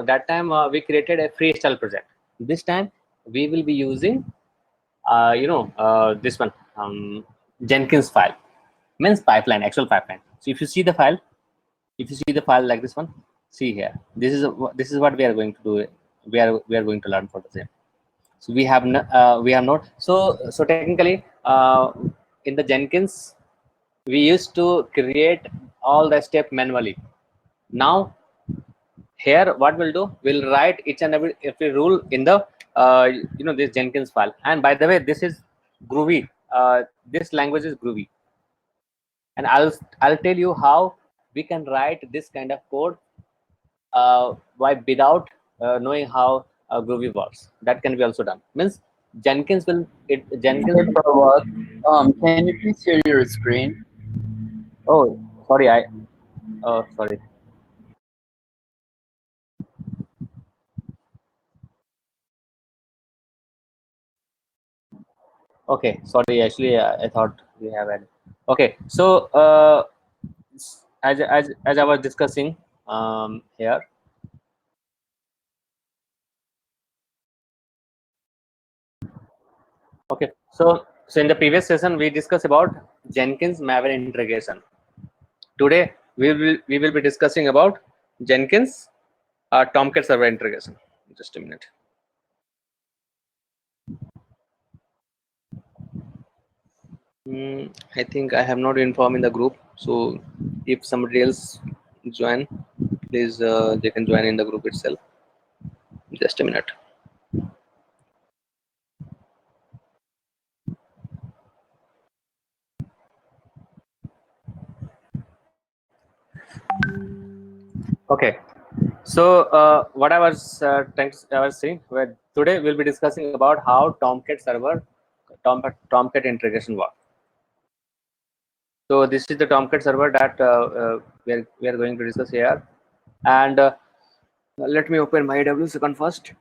that time we created a freestyle project. This time we will be using this one, Jenkins file, means pipeline, actual pipeline. So if you see the file, like this one, see here, this is what we are going to do. We are going to learn for the same. So we have not. So technically, in the Jenkins, we used to create all the step manually. Now here what we'll do, we'll write each and every rule in the this Jenkins file. And by the way, this is Groovy. This language is Groovy, and I'll tell you how we can write this kind of code without knowing how Groovy works. That can be also done. Means Jenkins will Jenkins. Hey, Prabhat, can you please share your screen? Oh, sorry. Sorry. Okay, sorry. Actually, I thought we have had. Okay, so as I was discussing here. Okay, so in the previous session we discussed about Jenkins Maven integration. Today we will be discussing about Jenkins Tomcat server integration. Just a minute. I think I have not informed in the group. So if somebody else join, please they can join in the group itself. Just a minute. Okay. So what I was I was saying, today we'll be discussing about how Tomcat server, Tomcat integration works. So this is the Tomcat server that we are going to discuss here. And let me open my AWS account first.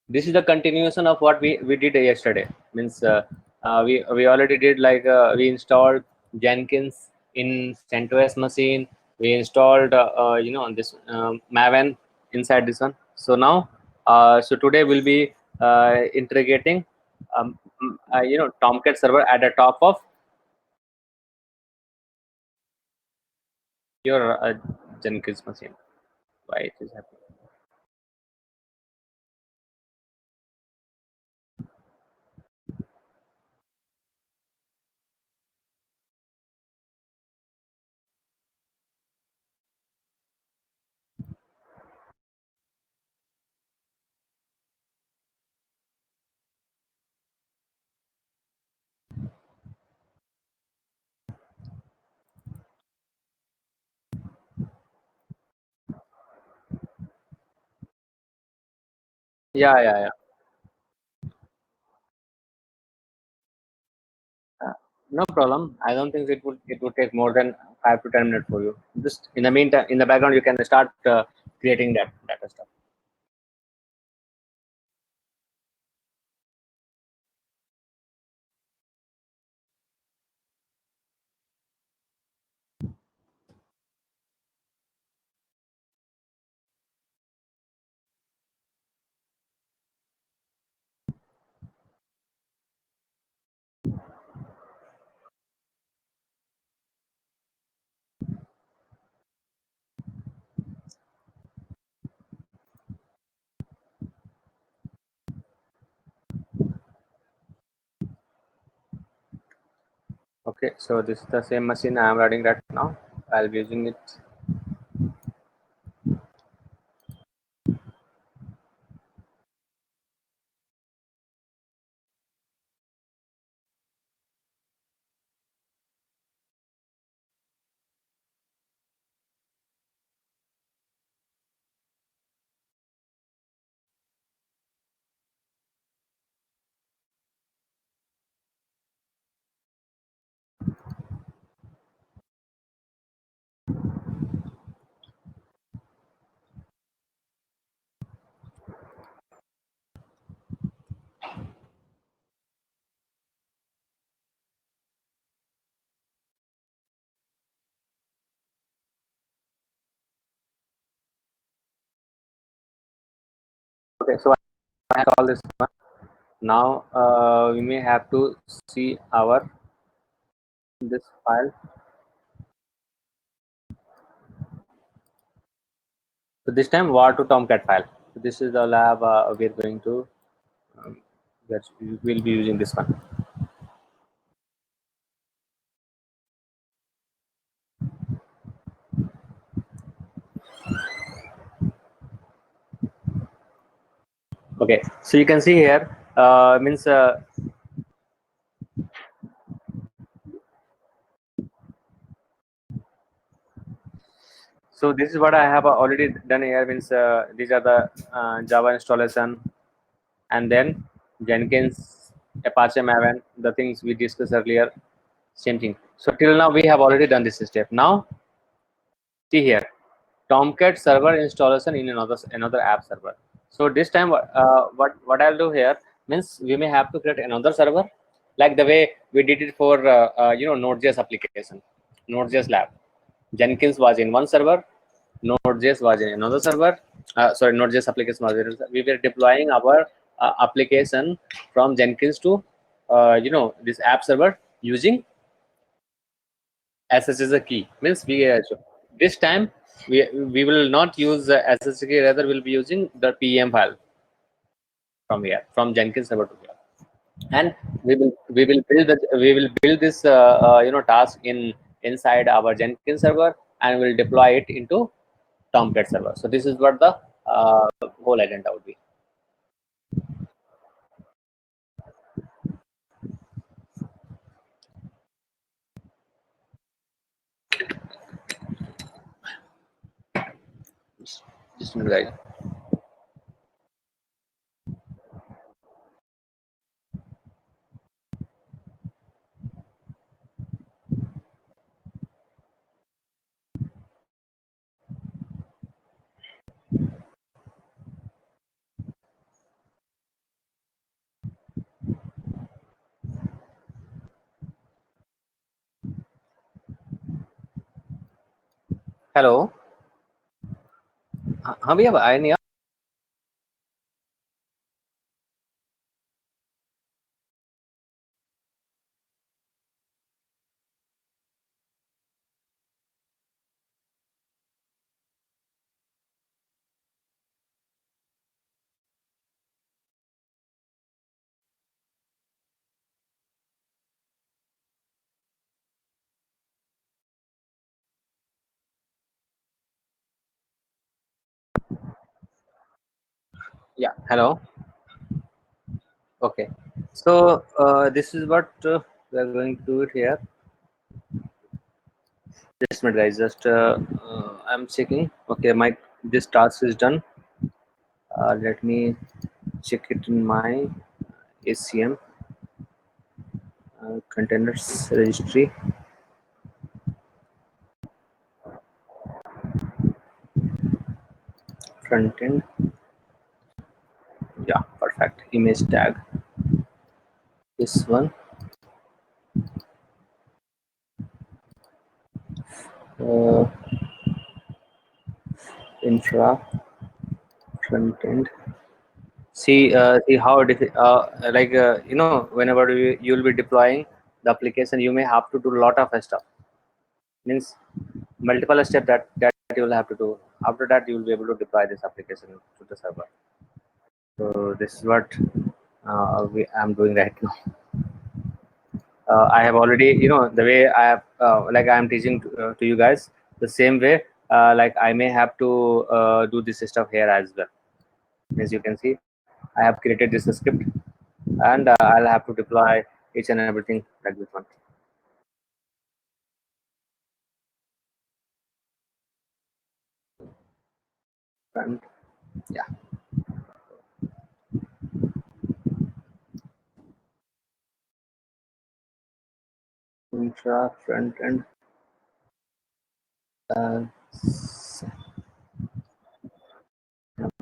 This is the continuation of what we did yesterday. Means we already did, like we installed Jenkins in CentOS machine. We installed on this Maven inside this one. So now so today we'll be integrating Tomcat server at the top of your Jenkins machine. Why it is happening? Yeah. No problem. I don't think it would take more than 5 to 10 minutes for you. Just in the meantime, in the background, you can start creating that data stuff. Okay, so this is the same machine I am running right now. I'll be using it. Okay, so I have all this one. Now we may have to see our this file. So this time war to Tomcat file. So this is the lab we are going to. That we will be using this one. Okay, so you can see here means so this is what I have already done here. Means these are the Java installation, and then Jenkins, Apache Maven, the things we discussed earlier. Same thing. So till now we have already done this step. Now see here, Tomcat server installation in another app server. So this time what I'll do here means we may have to create another server like the way we did it for Node.js application, Node.js lab. Jenkins was in one server, Node.js was in another server. Sorry, Node.js application was in. We were deploying our application from Jenkins to this app server using SSH as a key. Means this time we will not use SSH key, rather we'll be using the PEM file from here, from Jenkins server to here, and we will build this task inside our Jenkins server, and we'll deploy it into Tomcat server. So this is what the whole agenda would be. Just a minute, guys. Hello हाँ भैया आए नहीं आप yeah hello okay so this is what we are going to do it here. Just a minute, guys. Just I'm checking. Okay, my this task is done. Let me check it in my ACM containers registry. Front end. Yeah, perfect. Image tag. This one. Uh, infra front end. See how whenever you'll be deploying the application, you may have to do a lot of stuff. Means multiple steps that you will have to do. After that, you will be able to deploy this application to the server. So this is what I'm doing right now. I have already, the way I have, like I am teaching to you guys the same way. Like I may have to do this stuff here as well. As you can see, I have created this script, and I'll have to deploy each and everything like this one. And yeah, infra front end. Uh,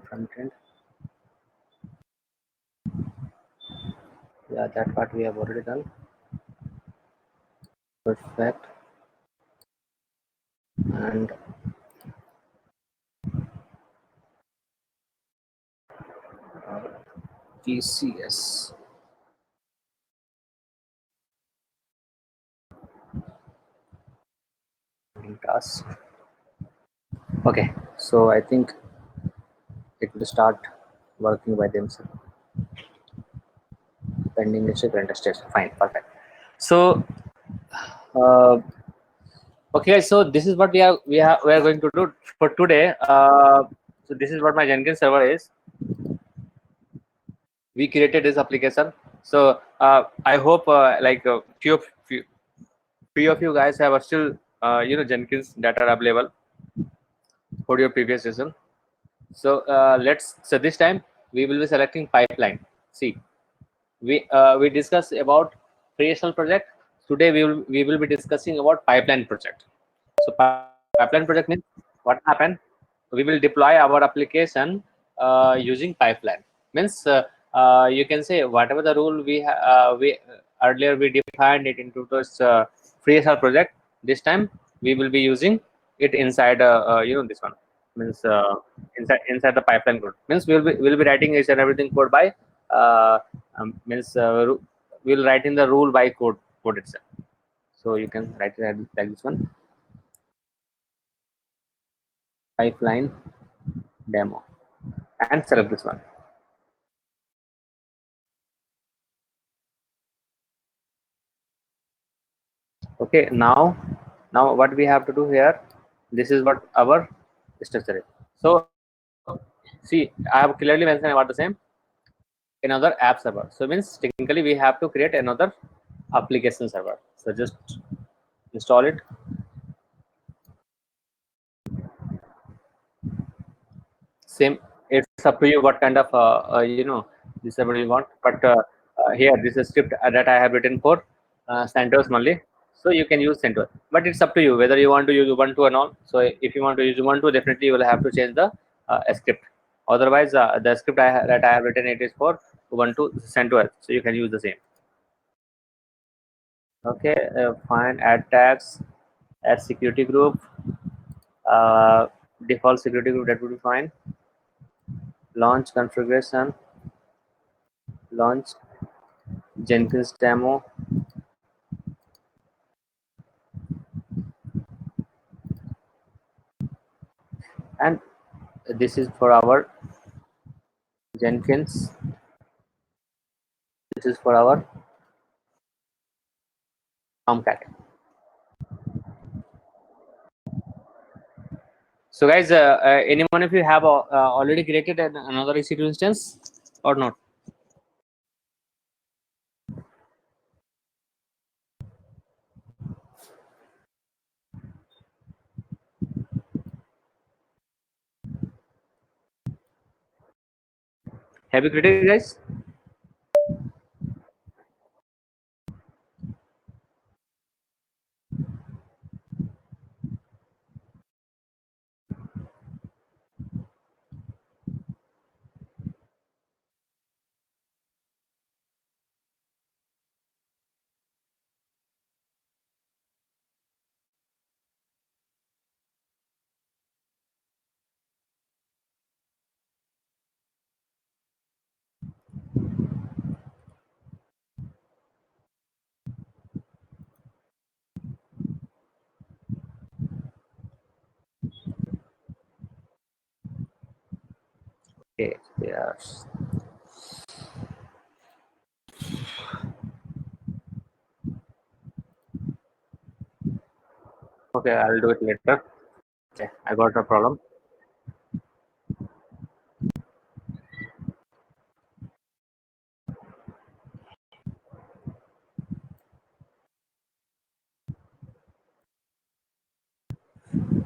front end. Yeah, that part we have already done. Perfect. And ECS. Task. Okay, so I think it will start working by themselves. Pending district rent station. Fine, perfect. So, okay, so this is what we are going to do for today. So this is what my Jenkins server is. We created this application. So I hope like few of you guys have still Jenkins that are available for your previous session. So so this time we will be selecting pipeline. See, we discussed about creational project. Today we will be discussing about pipeline project. So pipeline project means what happened? We will deploy our application using pipeline. Means you can say whatever the rule we earlier we defined it into this freestyle project. This time we will be using it inside this one, means inside the pipeline code. Means we'll be writing each and everything code by means we'll write in the rule by code itself. So you can write it like this one, pipeline demo, and select this one. Okay, now what we have to do here, this is what our structure is. So see, I have clearly mentioned about the same, another app server. So means technically we have to create another application server. So just install it. Same, it's up to you what kind of this server you want. But here this is script that I have written for CentOS only. So you can use CentOS, but it's up to you whether you want to use Ubuntu or not. So if you want to use Ubuntu, definitely you will have to change the script. Otherwise, the script that I have written, it is for Ubuntu CentOS, so you can use the same. Okay, fine. Add tags, add security group, default security group, that would be fine. Launch configuration, launch Jenkins demo, and this is for our Jenkins. This is for our Tomcat. So guys, any one of you have already created another EC2 instance or not? Have you created, guys? Okay, yes. Okay, I'll do it later. Okay, I got a problem.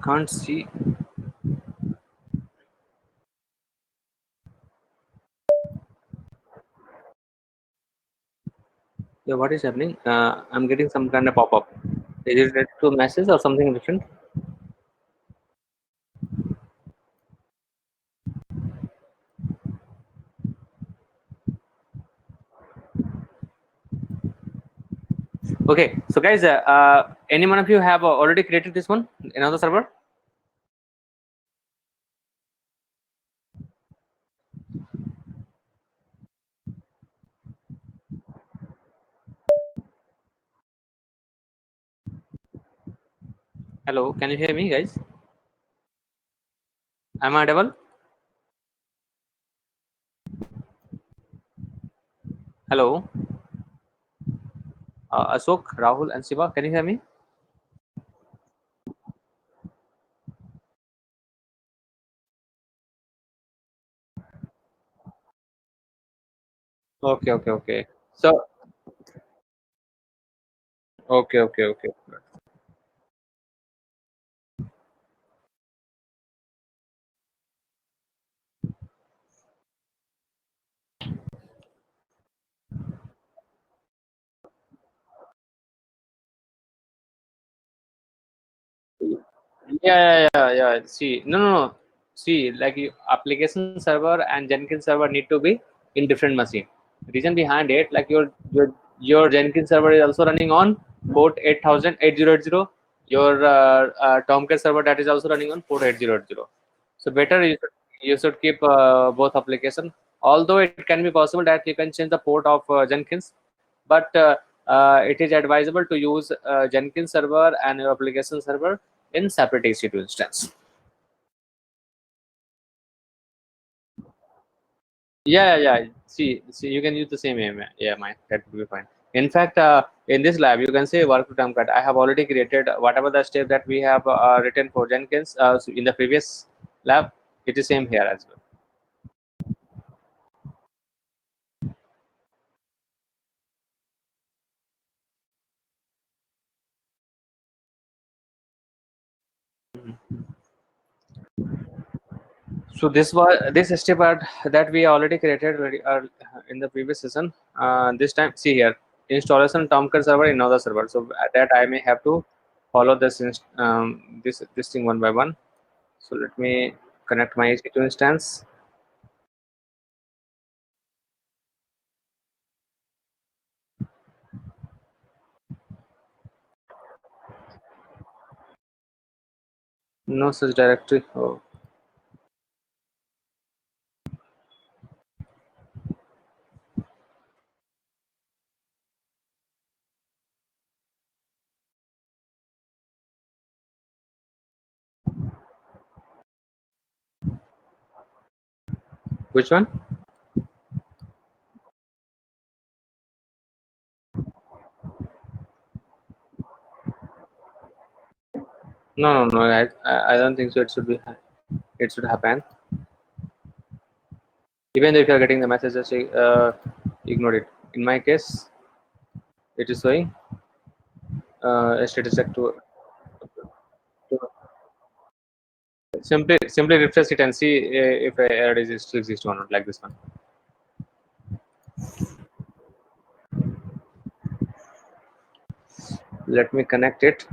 Can't see. Yeah, what is happening? I'm getting some kind of pop-up. Is it related to message or something different? Okay, so guys, any one of you have already created this one, another server? Hello, can you hear me, guys? Am I audible? Hello, Ashok, Rahul, and Shiva, can you hear me? Okay, okay, okay. So, okay, okay, okay. Yeah. See, no. See, like application server and Jenkins server need to be in different machine. Reason behind it, like your Jenkins server is also running on port 8080. Your Tomcat server that is also running on port 8080. So better you should keep both application. Although it can be possible that you can change the port of Jenkins, but it is advisable to use Jenkins server and your application server in separate EC2 instance. Yeah. See, you can use the same AMI. Yeah, that will be fine. In fact, in this lab, you can say work to Tomcat. I have already created whatever the step that we have written for Jenkins so in the previous lab. It is same here as well. So this step that we already created in the previous session. This time, see here, installation Tomcat server in another server. So that I may have to follow this thing one by one. So let me connect my EC2 instance. No such directory. Oh, which one? No. I don't think so. It should be. It should happen. Even if you are getting the messages, ignore it. In my case, it is showing status check to simply refresh it and see if a error is still exists or not, like this one. Let me connect it.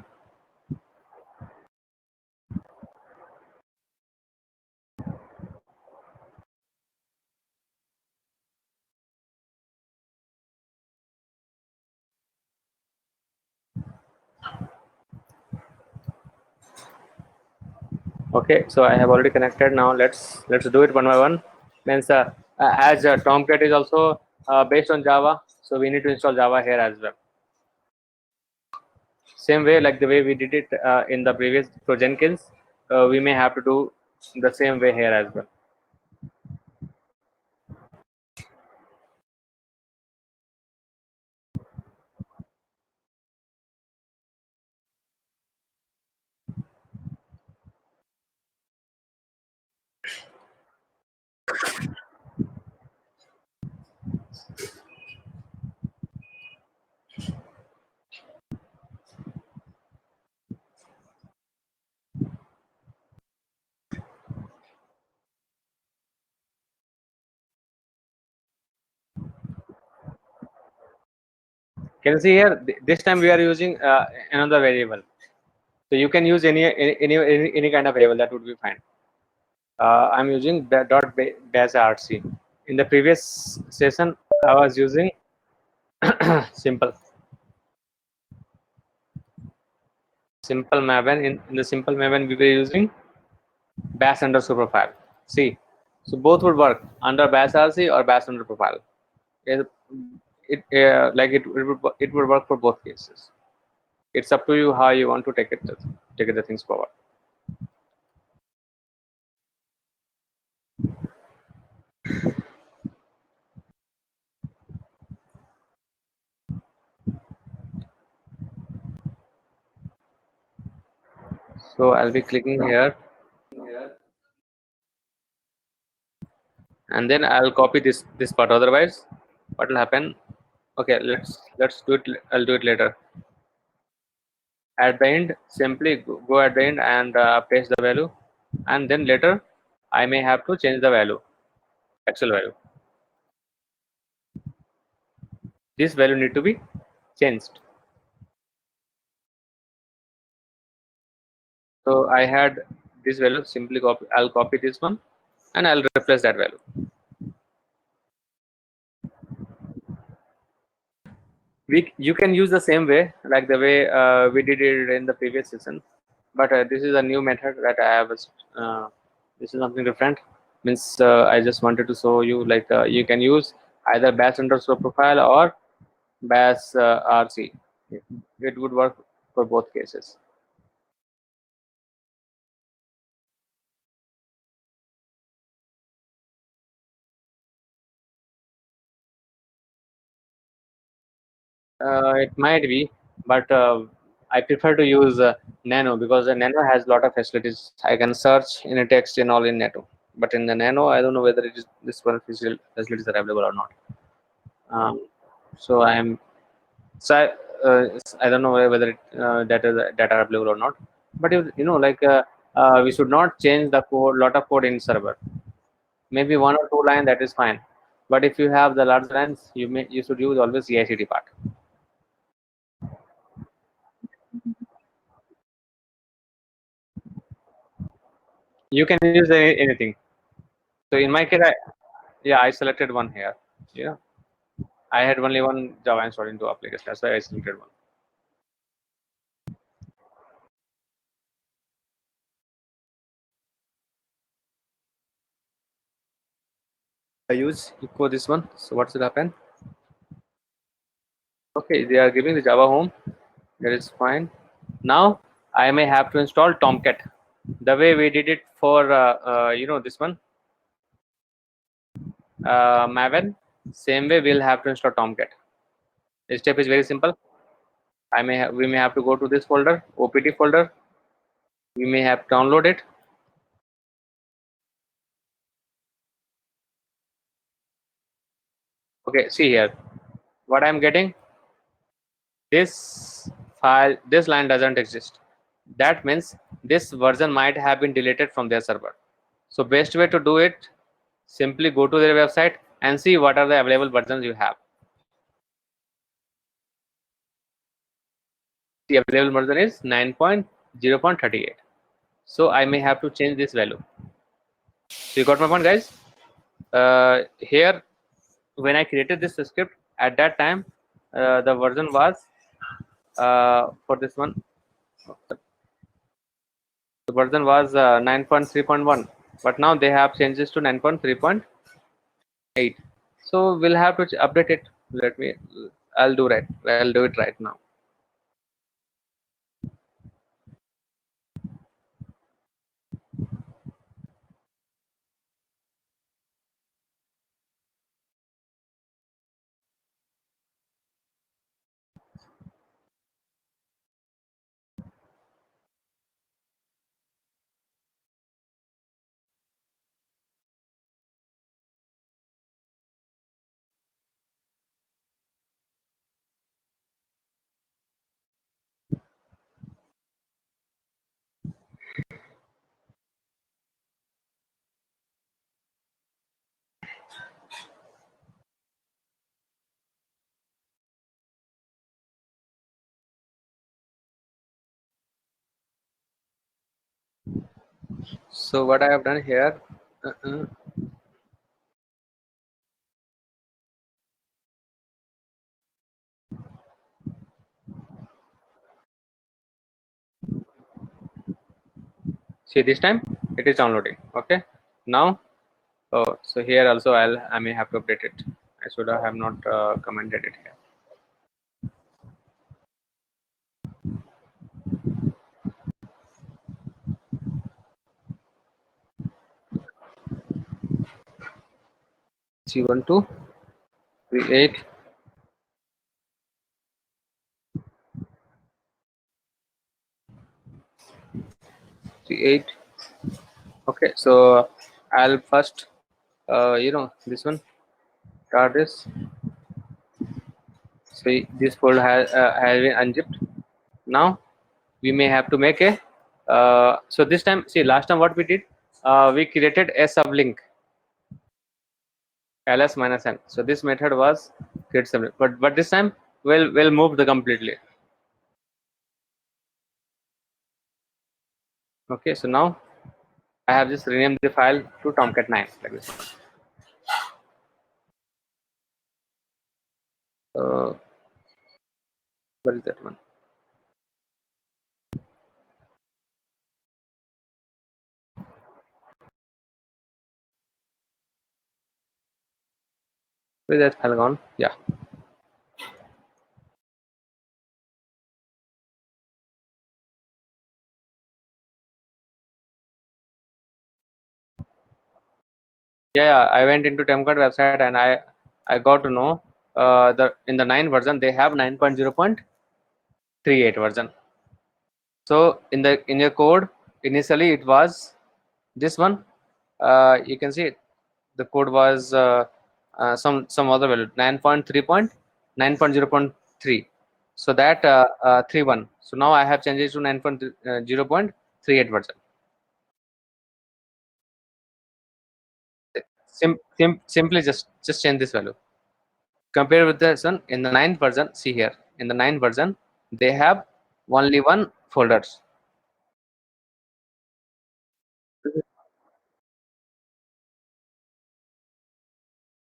Okay, so I have already connected. Now let's do it one by one. Means as Tomcat is also based on Java, so we need to install Java here as well. Same way, like the way we did it in the previous for Jenkins, we may have to do the same way here as well. Can you see here? This time we are using another variable. So you can use any kind of variable, that would be fine. I'm using bash rc. In the previous session, I was using simple maven. In the simple maven, we were using bash underscore profile. See, so both would work under bash rc or bash under profile. It, it would work for both cases. It's up to you how you want to take the things forward. So I'll be clicking here, and then I'll copy this part. Otherwise, what will happen? Okay, let's do it. I'll do it later. At the end, simply go at the end and paste the value, and then later I may have to change the value, actual value. This value need to be changed. So I had this value, simply copy. I'll copy this one, and I'll replace that value. You can use the same way, like the way we did it in the previous session, but this is a new method that I have. This is something different. Means I just wanted to show you, like you can use either bash underscore profile or bash RC. It would work for both cases. It might be, but I prefer to use Nano, because the Nano has a lot of facilities. I can search in a text and all in Nano, but in the Nano, I don't know whether it is this one facilities are available or not. So I don't know whether data are available or not. But like we should not change the code, lot of code in server. Maybe one or two line, that is fine. But if you have the large lines, you should use always CI/CD part. You can use anything. So in my case, I selected one here. Yeah, I had only one Java installed into application. That's why I selected one. I use echo this one. So what should happen? Okay, they are giving the Java home. That is fine. Now I may have to install Tomcat, the way we did it for this one, Maven. Same way we'll have to install Tomcat. The step is very simple. We may have to go to this folder, OPT folder. We may have to download it. Okay, see here. What I'm getting, this file, this line doesn't exist. That means this version might have been deleted from their server. So best way to do it, simply go to their website and see what are the available versions you have. The available version is 9.0.38. So I may have to change this value. So you got my point, guys? Here, when I created this script, at that time, the version was for this one, the version was 9.3.1, but now they have changed this to 9.3.8. So we'll have to update it. I'll do it right now. So what I have done here, see, this time it is downloading. Okay, now, so here also I may have to update it. I should have not commented it here. C12 create create. Okay, so I'll first this one start this. See, this folder has been unzipped. Now we may have to make a so this time, see, last time what we did, we created a sublink ls minus n. So this method was create sublink, but this time we'll move the completely. Okay, so now I have just renamed the file to tomcat9 like this. What is that one? Where is that file gone? Yeah. Yeah, I went into Tomcat website and I got to know the in the 9 version they have 9.0.38 version. So in your code initially it was this one. You can see the code was some other value 9.3.9.0.3. So that 31. So now I have changed it to 9.0.38 version. Simply just change this value. Compare with this one in the 9th version. See here in the 9th version they have only one folders.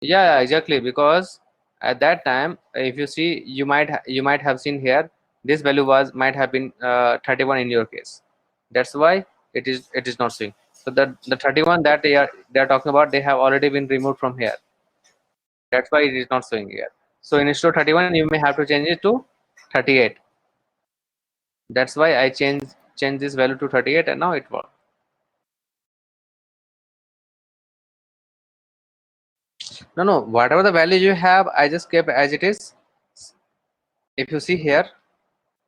Yeah, exactly, because at that time if you see you might have seen here this value was might have been 31 in your case. That's why it is not showing. So the 31 that they are talking about, they have already been removed from here. That's why it is not showing here. So instead of 31 you may have to change it to 38. That's why I change this value to 38 and now it works. No, whatever the value you have, I just kept as it is. If you see here,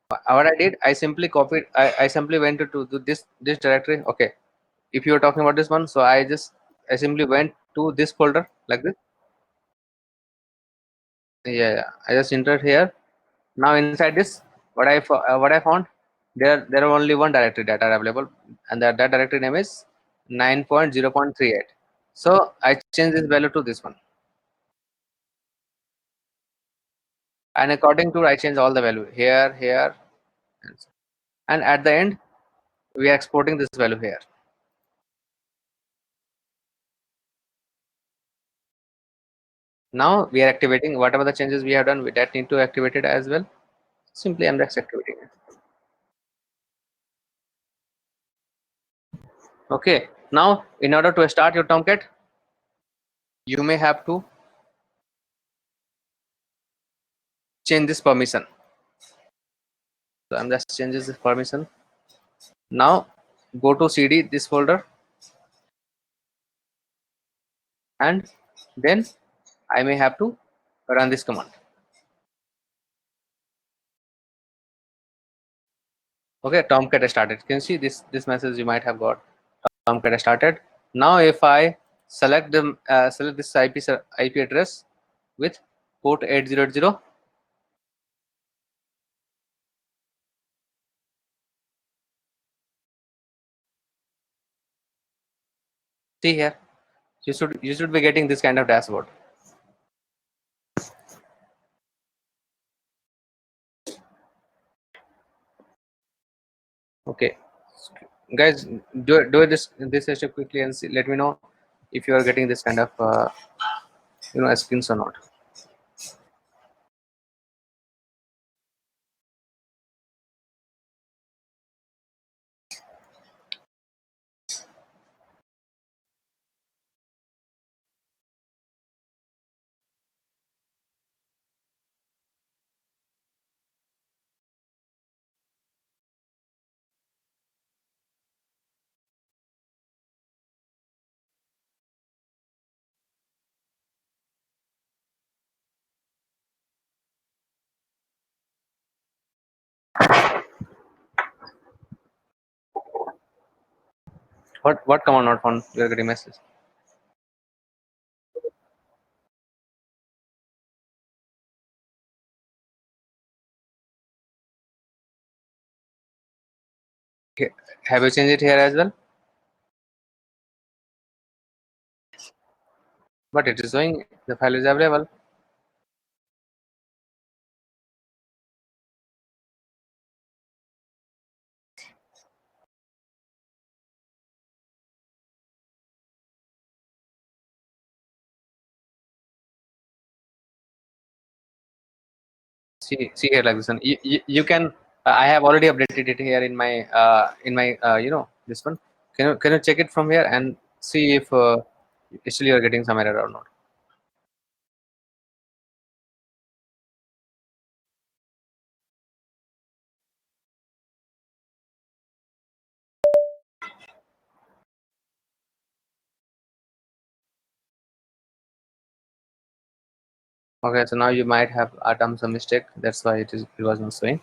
what I did, I simply copied. I simply went to this directory. Okay, if you are talking about this one, so I simply went to this folder like this. Yeah. I just entered here. Now inside this, what I found, there are only one directory that are available, and that directory name is 9.0.38. So I changed this value to this one, and according to I change all the value here, and at the end we are exporting this value here. Now we are activating whatever the changes we have done with that need to activate it as well. Simply I'm just activating it. Okay, now in order to start your Tomcat, you may have to change this permission. So I'm just changes this permission. Now go to cd this folder, and then I may have to run this command. Okay, Tomcat started. You can see this message you might have got. Tomcat started. Now if I select the select this IP address with port 800, see here, you should be getting this kind of dashboard. Okay, guys, do this step quickly and see, let me know if you are getting this kind of screens or not. What command not found? You're getting message. Okay. Have you changed it here as well? But it is showing the file is available. See here like this one. You can. I have already updated it here in my this one. Can you check it from here and see if still you are getting some error or not? Okay, so now you might have done some mistake. That's why it was not showing.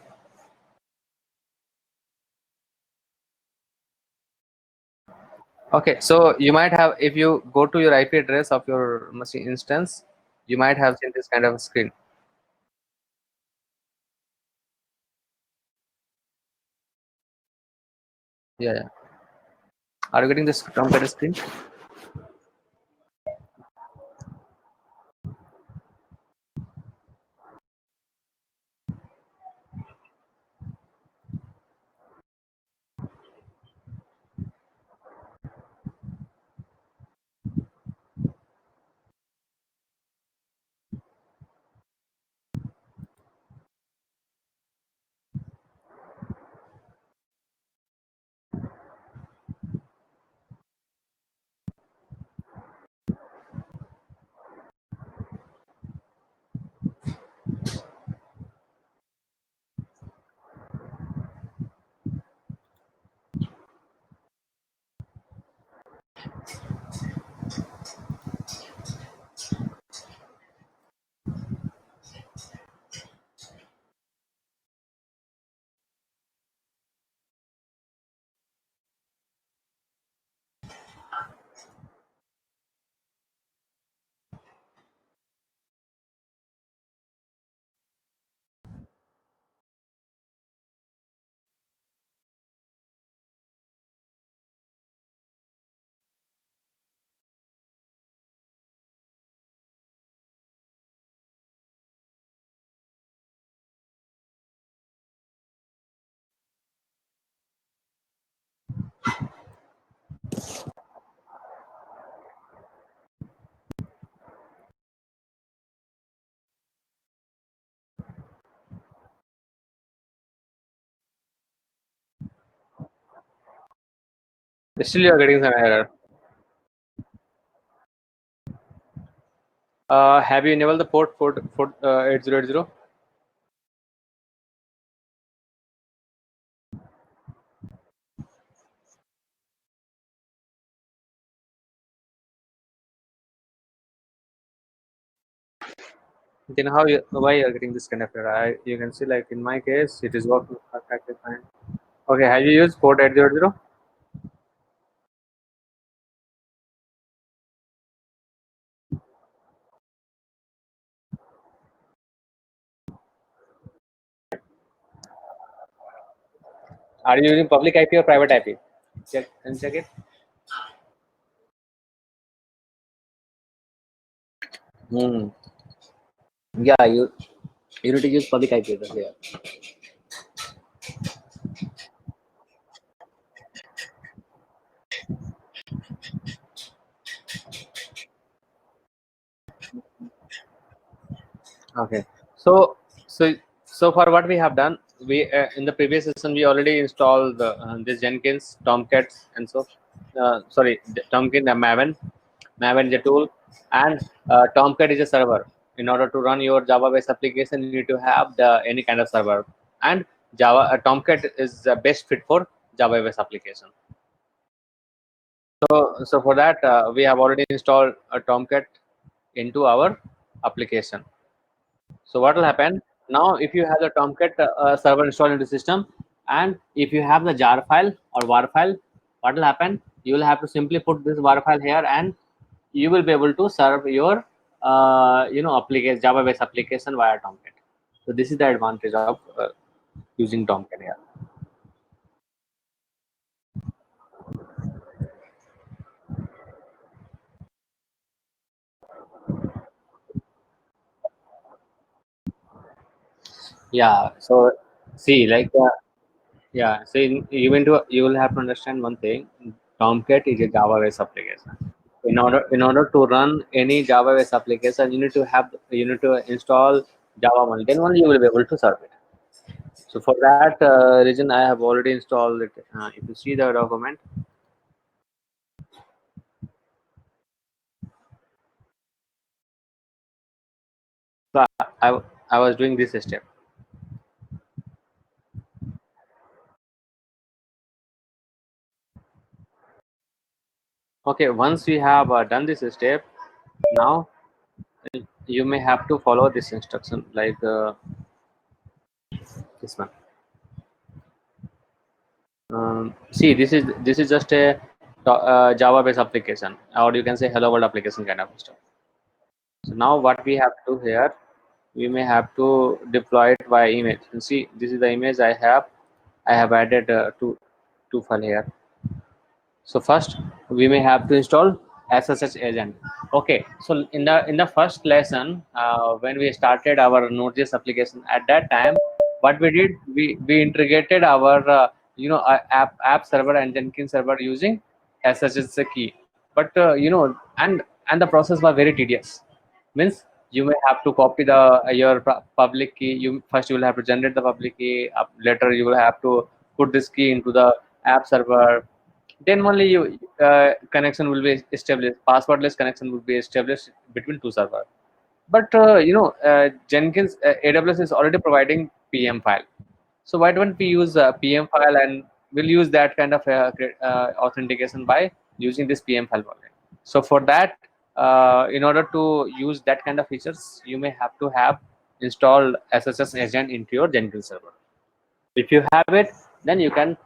Okay, so you might have, if you go to your IP address of your machine instance, you might have seen this kind of screen. Yeah, yeah. Are you getting this computer screen? Still you are getting some error. Have you enabled the port 8080? Then why you are getting this kind of error? You can see like in my case, it is working perfectly fine. Okay, have you used port 8080? Are you using public IP or private IP? Check it. Hmm. Yeah, you need to use public IP address here. Okay. So so so for what we have done, we in the previous session we already installed this Jenkins, Tomcat, and so sorry, Tomcat and Maven. Maven is a tool, and Tomcat is a server. In order to run your Java-based application, you need to have any kind of server, and Tomcat is the best fit for Java-based application. So for that, we have already installed a Tomcat into our application. So what will happen now if you have the Tomcat server installed into the system, and if you have the jar file or war file, what will happen? you will have to simply put this var file here, and you will be able to serve your application, Java based application via Tomcat. So this is the advantage of using Tomcat here. Yeah. So see, like yeah. So you will have to understand one thing. Tomcat is a Java based application. In order to run any Java based application, you need to install Java one. Then only you will be able to serve it. So for that reason, I have already installed it. If you see the document, so I was doing this step. Okay, once we have done this step, now you may have to follow this instruction, like this one. See, this is just a Java based application, or you can say hello world application kind of stuff. So now what we have to do here, we may have to deploy it via image. And see, this is the image I have. I have added two file here. So first we may have to install SSH agent. Okay, so in the first lesson, when we started our Node.js application, at that time, what we did, we integrated our app server and Jenkins server using SSH key. But and the process was very tedious. Means you may have to copy the your public key. You will have to generate the public key. Later you will have to put this key into the app server. Then only you connection will be established. Passwordless connection will be established between two servers. But Jenkins AWS is already providing PM file. So why don't we use PM file, and we'll use that kind of authentication by using this PM file only. So for that, in order to use that kind of features, you may have to have installed SSH agent into your Jenkins server. If you have it, then you can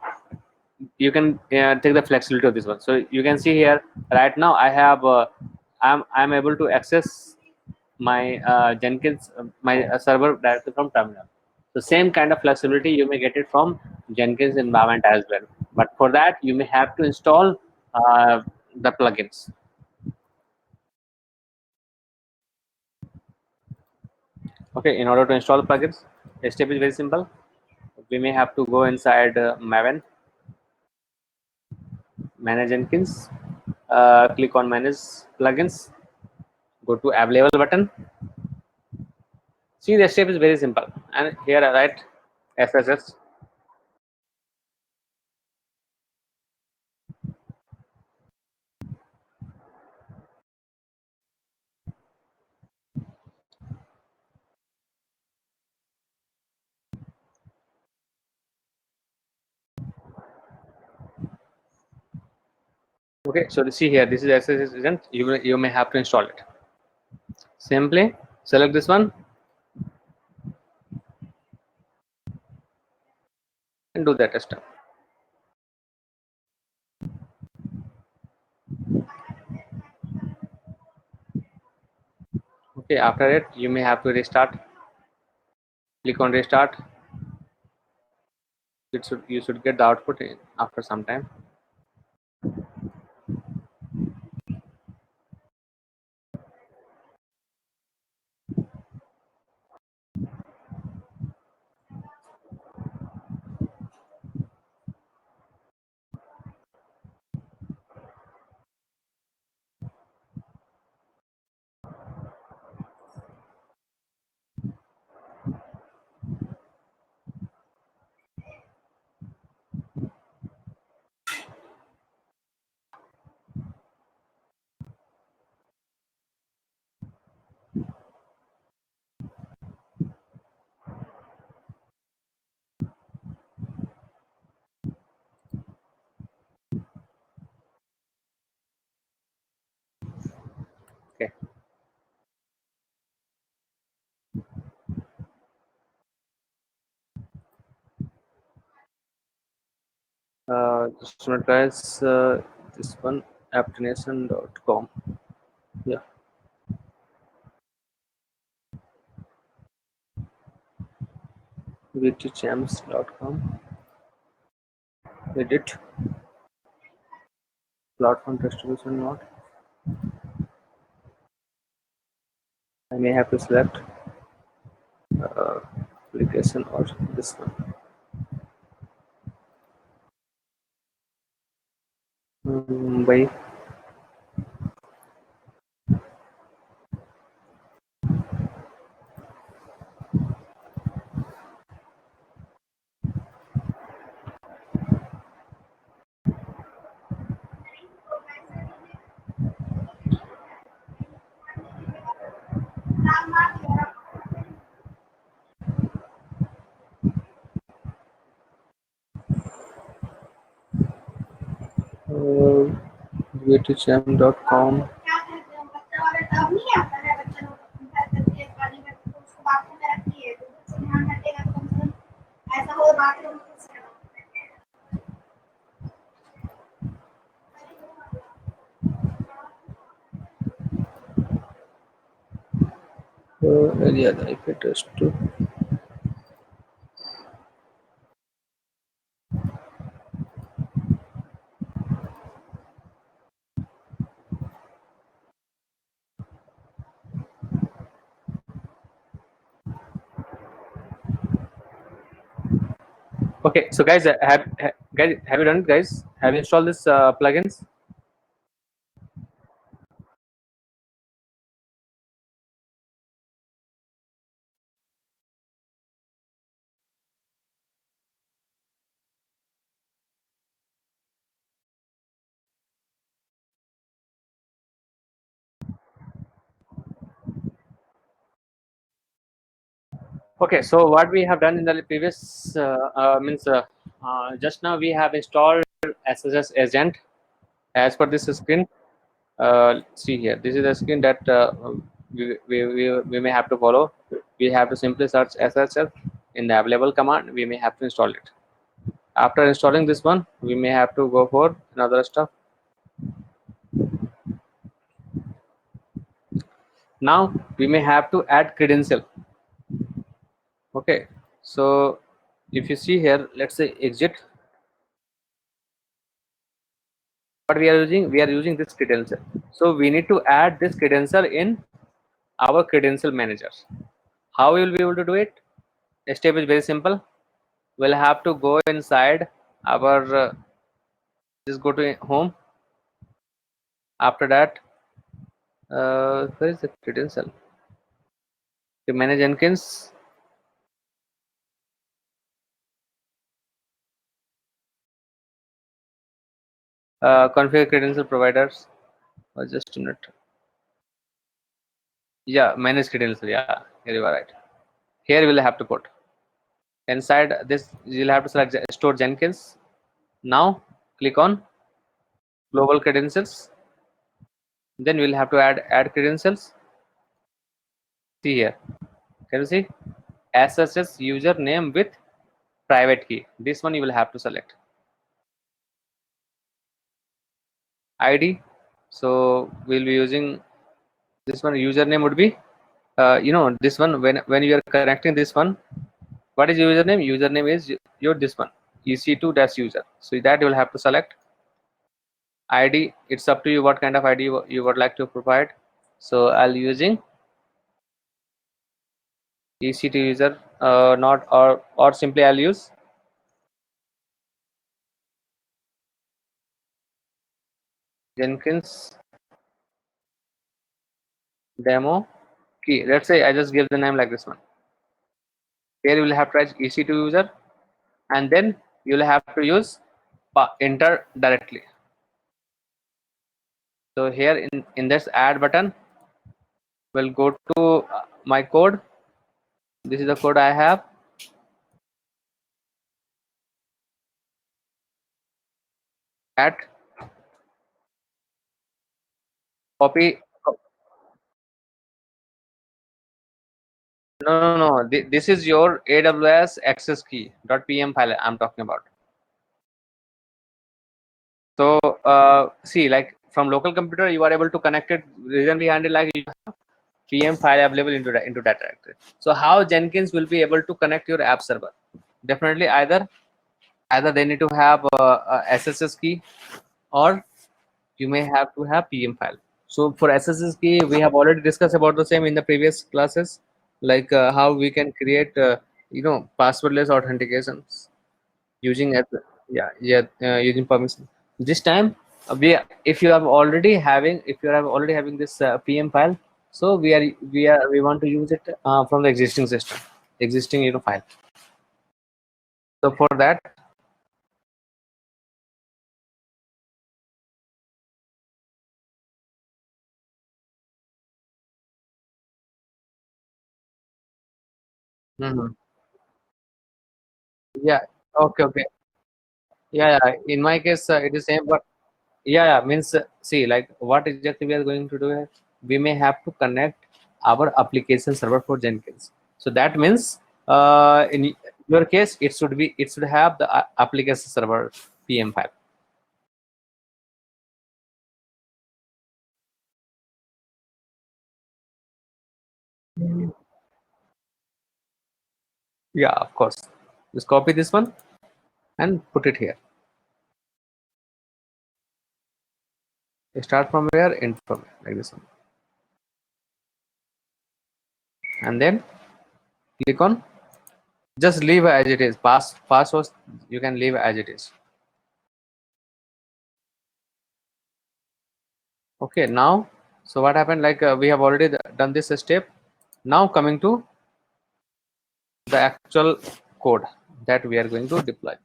take the flexibility of this one. So you can see here right now I have I'm able to access my Jenkins my server directly from terminal. The same kind of flexibility you may get it from Jenkins environment as well. But for that you may have to install the plugins. Okay, in order to install plugins, the step is very simple. We may have to go inside Maven, manage Jenkins, click on manage plugins, go to available button. See, the step is very simple, and here I write SSH. Okay, so see here, this is SSH agent. You may have to install it. Simply select this one and do that step. Okay, after it, you may have to restart. Click on restart. You should get the output after some time. Okay. Just guys, this one, appnation.com. Yeah, vtchamps.com. Edit platform distribution node. I may have to select application or this one. By vtchamp.com. Area the IP address to. Okay, so guys, guys, have you done it, guys? Have you installed this plugins? Okay, so what we have done in the previous means just now we have installed SSH agent as per this screen. See here, this is the screen that we may have to follow. We have to simply search SSH in the available command. We may have to install it. After installing this one, we may have to go for another stuff. Now we may have to add credential. Okay, so if you see here, let's say exit. What we are using this credential. So we need to add this credential in our credential manager. How we will be able to do it? The step is very simple. We'll have to go inside our just go to home. After that, where is the credential? To manage Jenkins. Configure credential providers. Just a minute. Yeah, manage credential. Yeah, here you are right. Here we'll have to put inside this. You'll have to select store Jenkins. Now click on global credentials. Then we'll have to add credentials. See here. Can you see? SSH username with private key. This one you will have to select. ID. So we'll be using this one. Username would be this one when you are connecting this one. What is username? Username is your this one ec2-user. So that you will have to select. ID, it's up to you what kind of ID you would like to provide. So I'll using ec2-user, not or simply I'll use Jenkins demo key. Let's say I just give the name like this one. Here you will have to write ec2-user, and then you will have to use enter directly. So here in this add button, we'll go to my code. This is the code I have. Add copy. No. This is your AWS access key .pm file I'm talking about. So see, like from local computer, you are able to connect it. Reason behind it, like you have PM file available into that directory. So how Jenkins will be able to connect your app server? Definitely either they need to have a SSH key, or you may have to have PM file. So for SSH key, we have already discussed about the same in the previous classes, like how we can create passwordless authentications using using permission. This time if you have already having this PM file, so we want to use it from the existing system, existing file. So for that, mhm. Yeah, okay, yeah, in my case it is same, but yeah, means see, like what exactly we are going to do here, we may have to connect our application server for Jenkins. So that means in your case it should have the application server PM file. Yeah, of course. Just copy this one and put it here. You start from where, end from where, like this one, and then click on, just leave as it is. Password you can leave as it is. Okay, now, so what happened, like we have already done this step. Now coming to the actual code that we are going to deploy.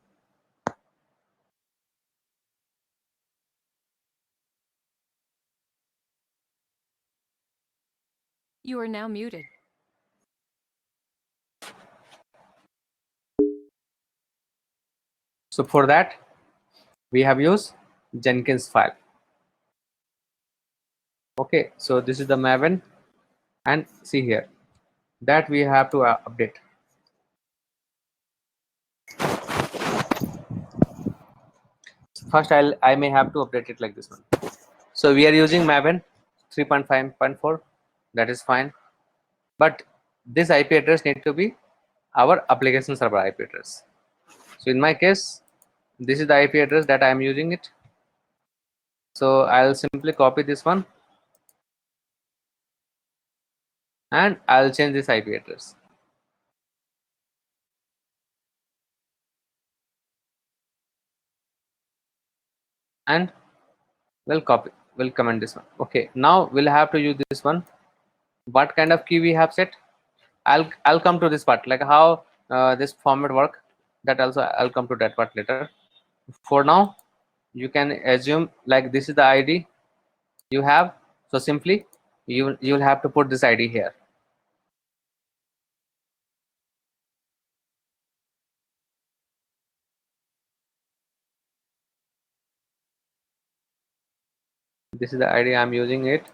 You are now muted. So for that, we have used Jenkins file. Okay, so this is the Maven, and see here that we have to update. First, I may have to update it like this one. So we are using Maven 3.5.4. That is fine, but this IP address need to be our application server IP address. So in my case, this is the IP address that I am using it. So I'll simply copy this one and I'll change this IP address. And we'll comment this one. Okay, now we'll have to use this one. What kind of key we have set? I'll come to this part, like how this format work. That also I'll come to that part later. For now, you can assume like this is the ID you have. So simply you'll have to put this ID here. This is the ID I'm using it.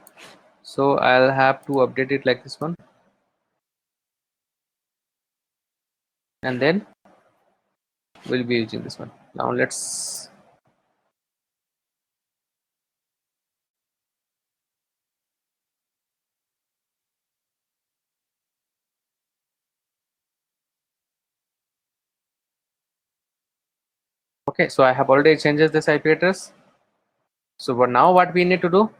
So I'll have to update it like this one. And then we'll be using this one. Now let's okay, so I have already changed this IP address. So but now what we need to do,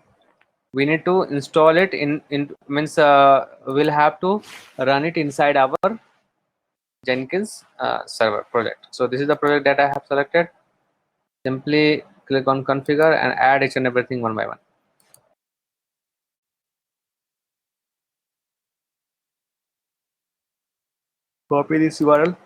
we need to install it in means we'll have to run it inside our Jenkins server project. So this is the project that I have selected. Simply click on configure and add each and everything one by one. Copy this URL.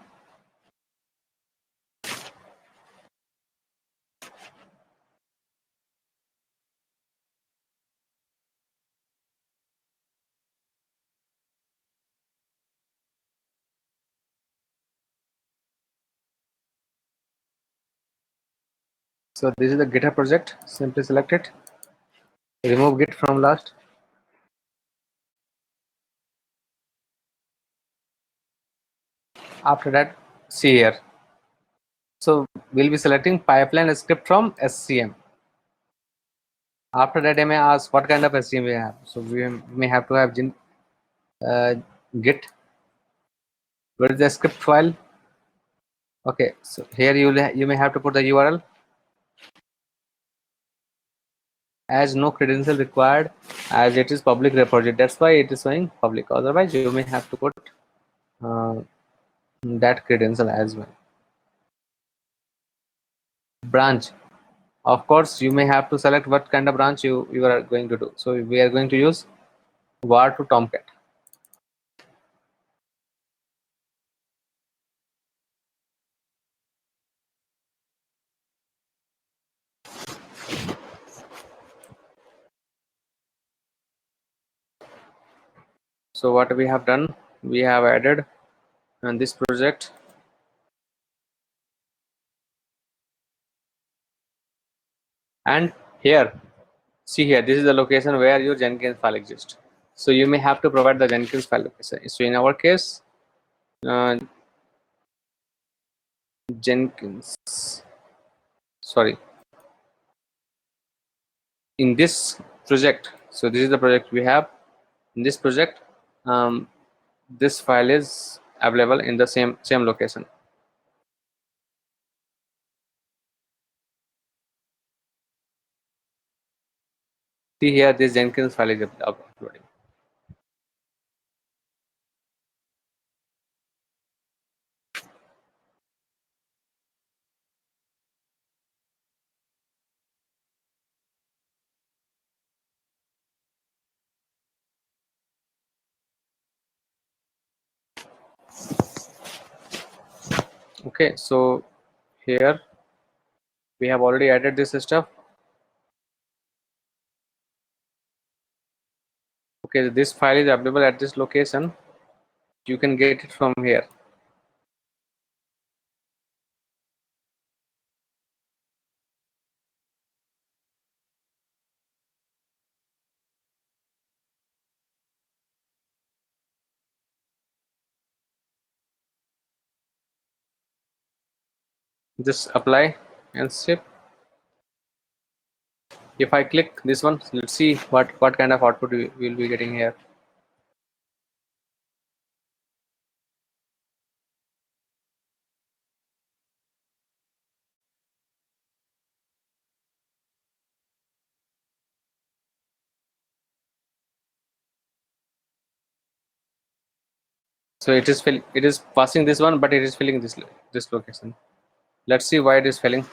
So this is the GitHub project. Simply select it. Remove Git from last. After that, see here. So we'll be selecting pipeline script from SCM. After that, I may ask what kind of STM we have. So we may have to have git. Where is the script file? Okay, so here you may have to put the URL. As no credential required, as it is public repository. That's why it is showing public. Otherwise, you may have to put that credential as well. Branch. Of course, you may have to select what kind of branch you are going to do. So we are going to use var to Tomcat. So what we have done, we have added this project, and here, see here, this is the location where your Jenkins file exists. So you may have to provide the Jenkins file location. So in our case, Jenkins, sorry, in this project, so this is the project we have. In this project, this file is available in the same location. See here, this Jenkins file is uploading. Okay, so here we have already added this stuff. Okay, this file is available at this location. You can get it from here. Just apply and ship. If I click this one, let's see what kind of output we will be getting here. So it is passing this one, but it is filling this location. Let's see why it is failing.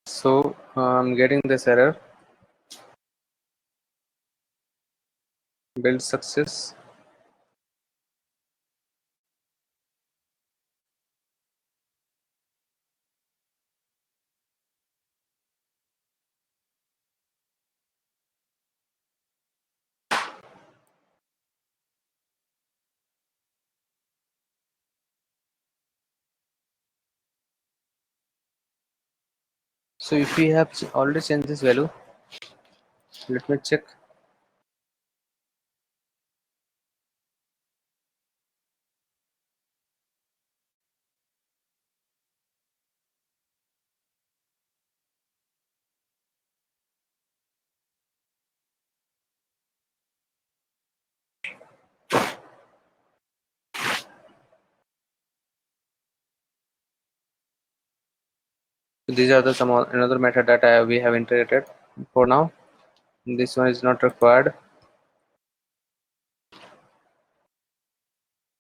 So I'm getting this error. Build success. So if we have already changed this value, let me check. So these are the some another method that we have integrated for now. This one is not required.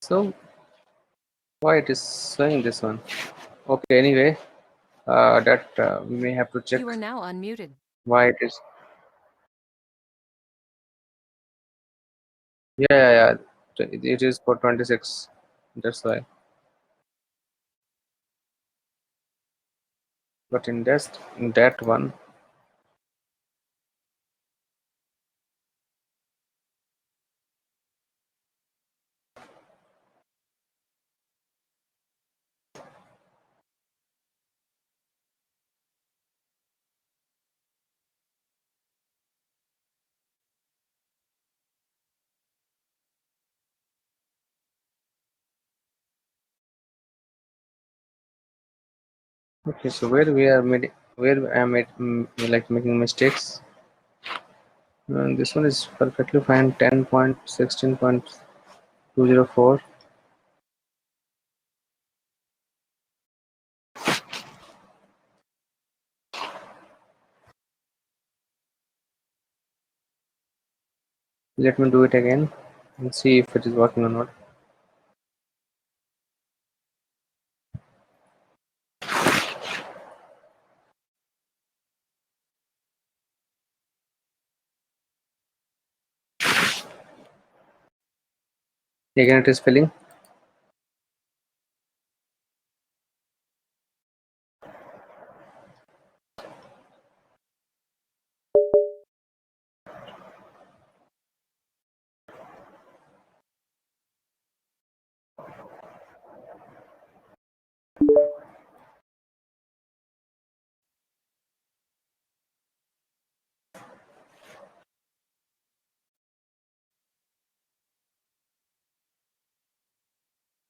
So why it is showing this one? Okay, anyway, that we may have to check You are now unmuted. why it is. Yeah. It is for 26. That's why. But in that one, okay. So where we are made, where I am like making mistakes. This one is perfectly fine. 10.16.204. Let me do it again and see if it is working or not. Again, it is filling.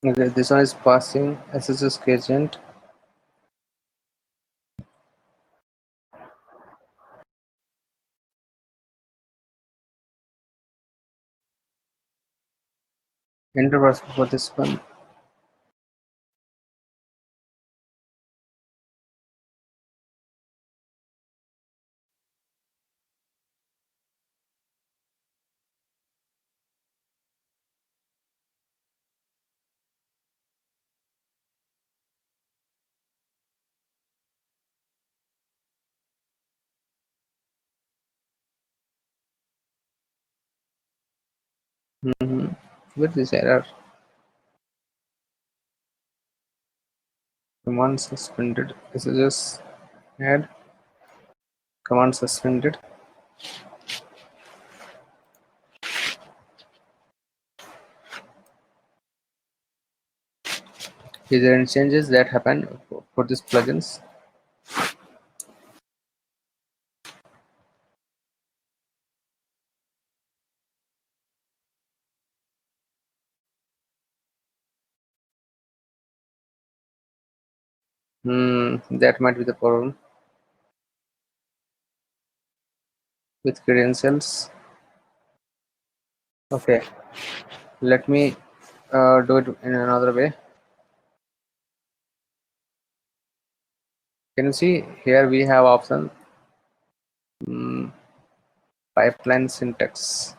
Okay, this one is passing SSS agent. Enter password for this one. With this error, command suspended. SSS add command suspended. Is there any changes that happen for these plugins? That might be the problem with credentials. Okay, let me do it in another way. Can you see here we have option pipeline syntax.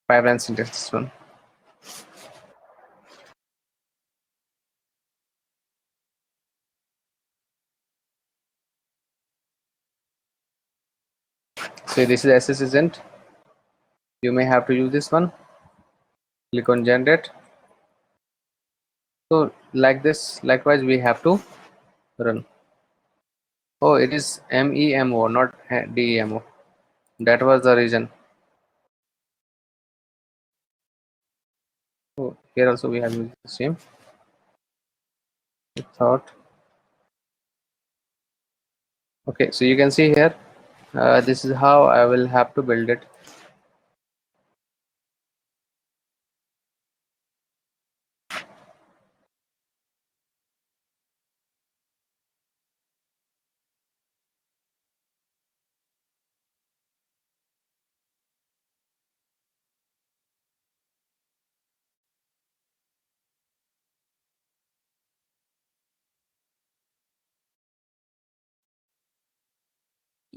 Pipeline syntax, this one. So this is SS agent. You may have to use this one. Click on generate. So like this, likewise we have to run. Oh, it is MEMO, not DEMO. That was the reason. So here also we have used the same. Thought. Okay, so you can see here. This is how I will have to build it.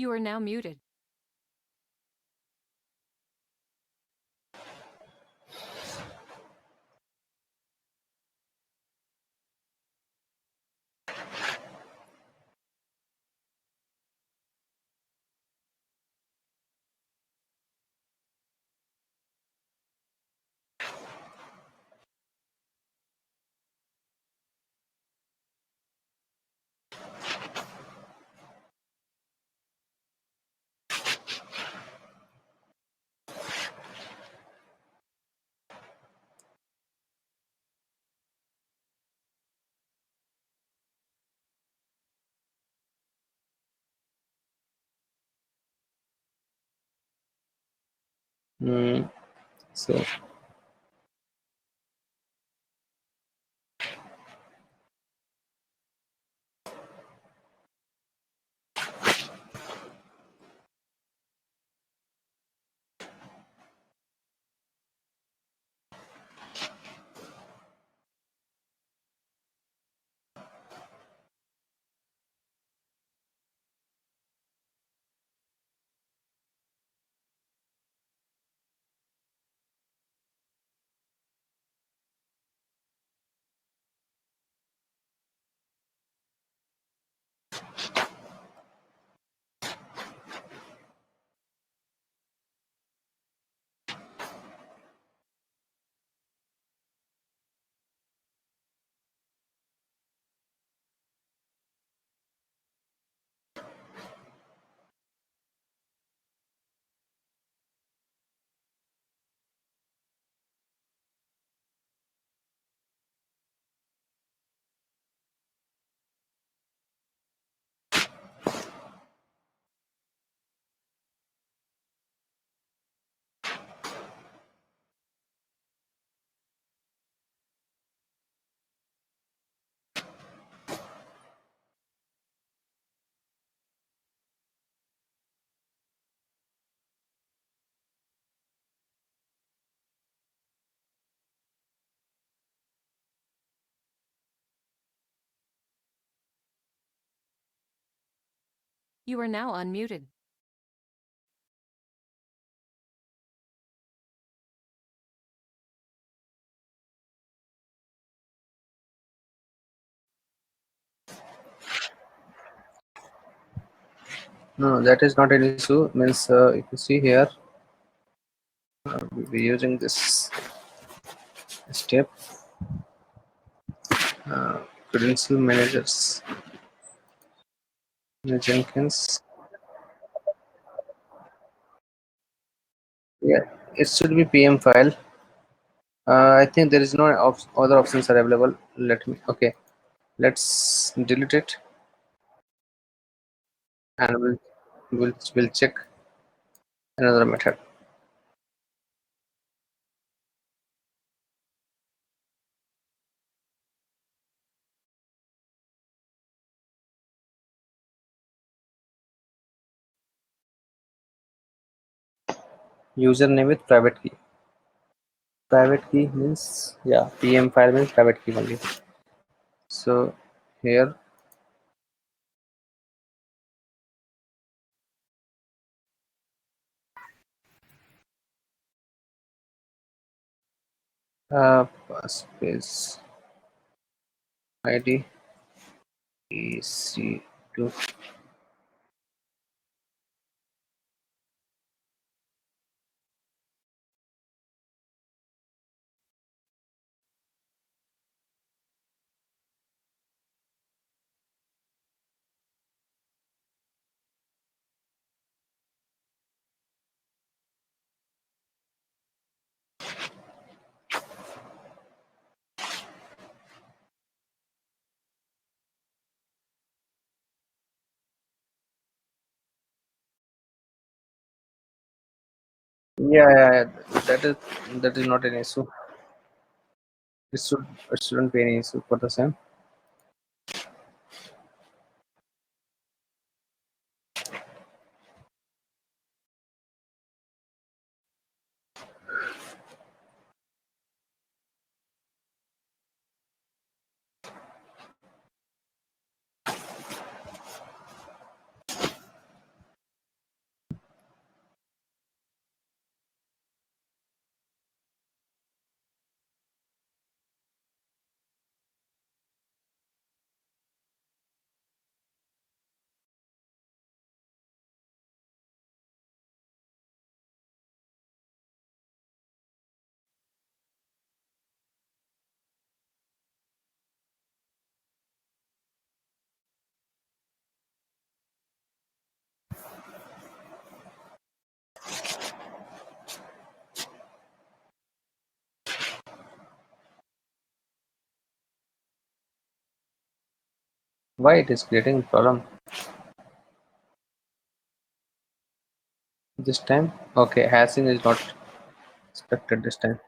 You are now muted. So You are now unmuted. no, that is not an issue. Means if you see here, we'll be using this step, credential managers, Jenkins. Yeah, it should be PM file. I think there is no other options are available. Let me. Okay, let's delete it, and we'll check another method. Username with private key. Private key means, yeah, PM file means private key only. So here space ID EC2. Yeah, that is not an issue. It shouldn't be any issue for the same. Why it is creating problem this time? Okay, hashing is not expected this time.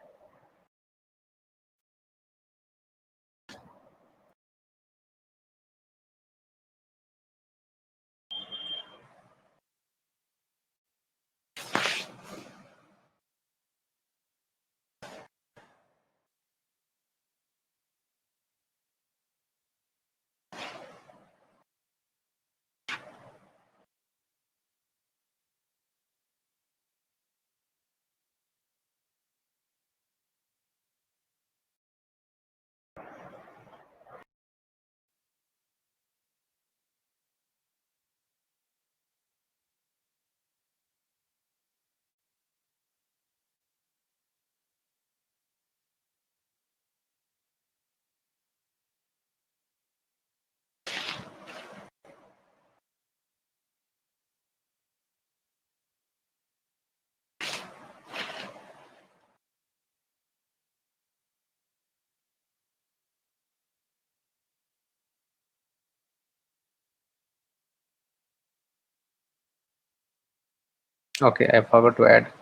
Okay, I forgot to add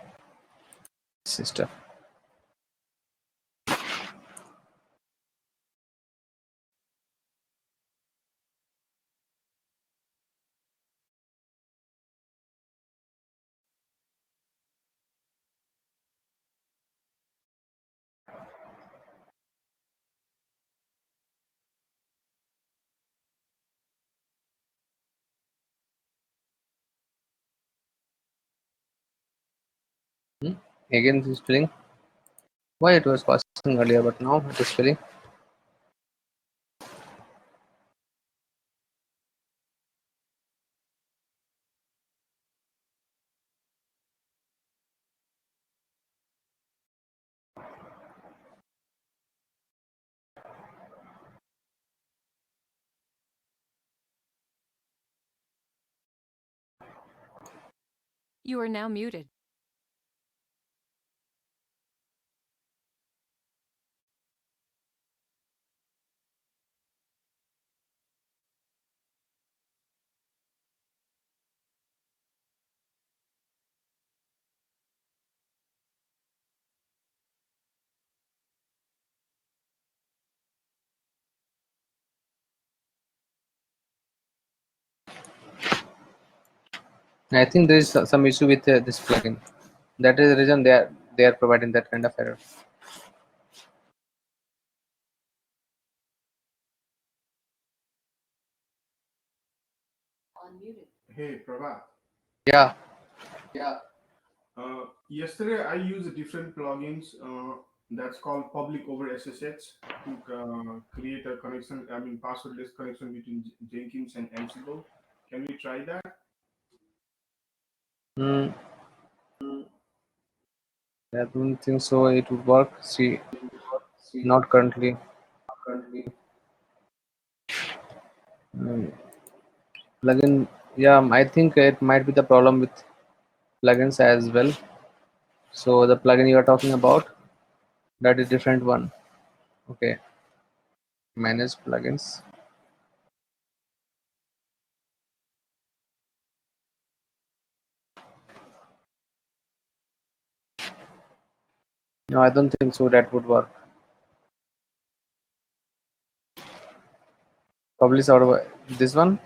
sister. Again this spelling. Why it was passing earlier, but now it is spelling. You are now muted. I think there is some issue with this plugin. That is the reason they are providing that kind of error. Hey, Prabhat. Yeah. Yesterday I used different plugins that's called public over SSH to create a connection, I mean passwordless connection between Jenkins and Ansible. Can we try that? Mm, I don't think so. It would work. See, not currently. Mm, plugin. Yeah, I think it might be the problem with plugins as well. So the plugin you are talking about, that is different one. Okay, manage plugins. No, I don't think so. That would work. Publish or this one.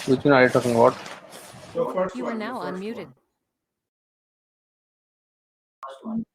Which one are you talking about? The first You are one, the now first unmuted. one.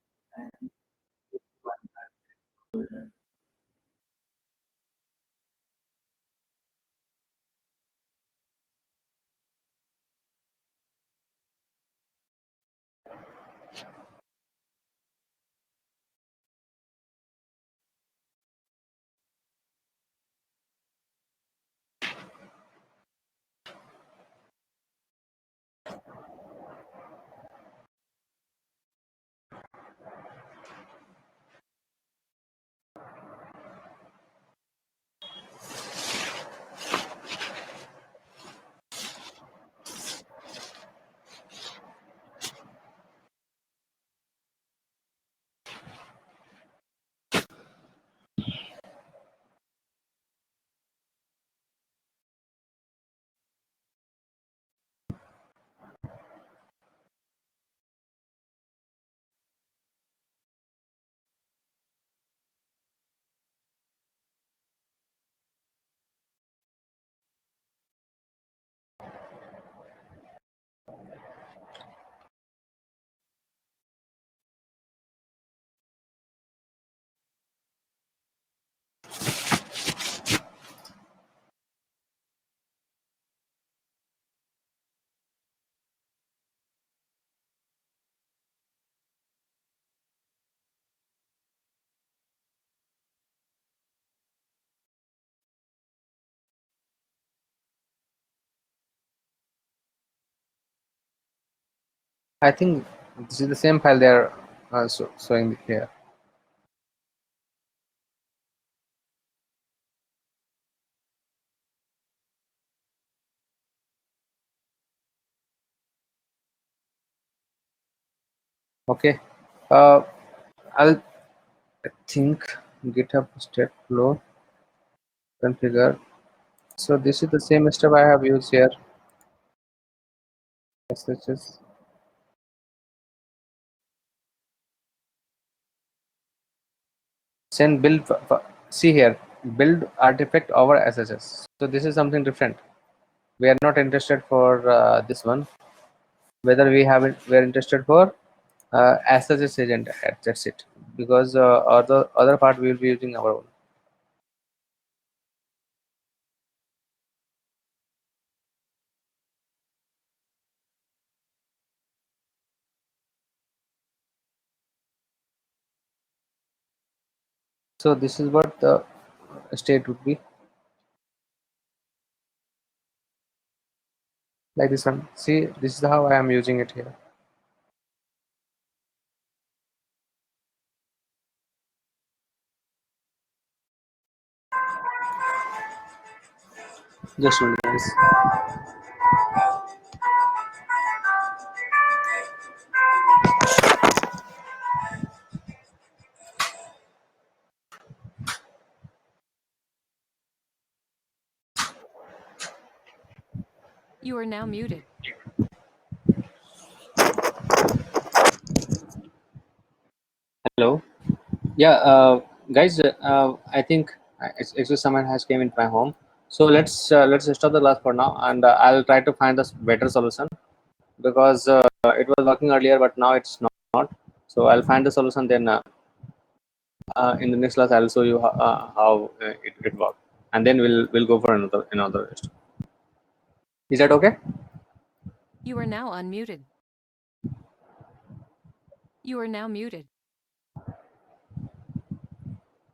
I think this is the same file they are showing here. Okay. I think GitHub state flow configure. So this is the same step I have used here. SSH. Send build. See here, build artifact over SSH. So this is something different. We are not interested for this one. Whether we have it, we are interested for SSH agent. That's it. Because other part we will be using our own. So this is what the state would be. Like this one. See, this is how I am using it here. Just one guys. You are now muted. Hello. Yeah, guys. I think actually someone has came into my home. So let's stop the class for now, and I'll try to find a better solution because it was working earlier, but now it's not. So I'll find the solution. Then in the next class, I'll show you how it works, and then we'll go for another. Is that okay? You are now unmuted. You are now muted.